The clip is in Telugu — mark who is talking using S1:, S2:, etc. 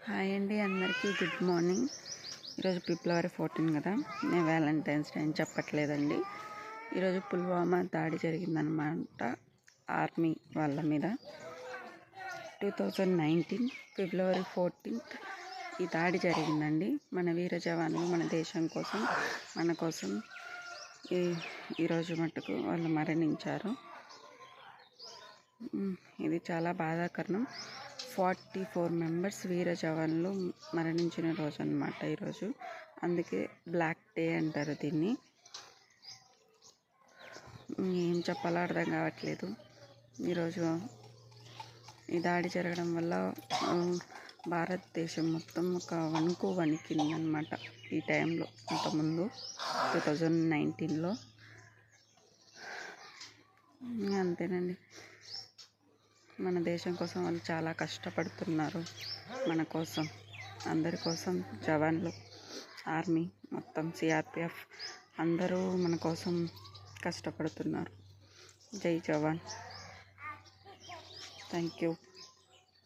S1: హాయ్ అండి, అందరికీ గుడ్ మార్నింగ్. ఈరోజు ఫిబ్రవరి 14 కదా. నేను వ్యాలంటైన్స్ డే అని చెప్పట్లేదండి. ఈరోజు పుల్వామా దాడి జరిగిందనమాట ఆర్మీ వాళ్ళ మీద. 2019 ఫిబ్రవరి 14 ఈ దాడి జరిగిందండి. మన వీర జవాన్లు మన దేశం కోసం మన కోసం ఈరోజు మట్టుకు వాళ్ళు మరణించారు. ఇది చాలా బాధాకరం. 44 మెంబర్స్ వీర జవాన్లు మరణించిన రోజు అన్నమాట ఈరోజు. అందుకే బ్లాక్ డే అంటారు దీన్ని. ఏం చెప్పాలో అర్థం కావట్లేదు. ఈరోజు ఈ దాడి జరగడం వల్ల భారతదేశం మొత్తం ఒక వణుకు వణికిందనమాట ఈ టైంలో. అంతకుముందు 2019లో అంతేనండి. మన దేశం కోసం వాళ్ళు చాలా కష్టపడుతున్నారు. మన కోసం, అందరి కోసం జవాన్లు, ఆర్మీ మొత్తం, సిఆర్పిఎఫ్ అందరూ మన కోసం కష్టపడుతున్నారు. జై జవాన్. Thank you.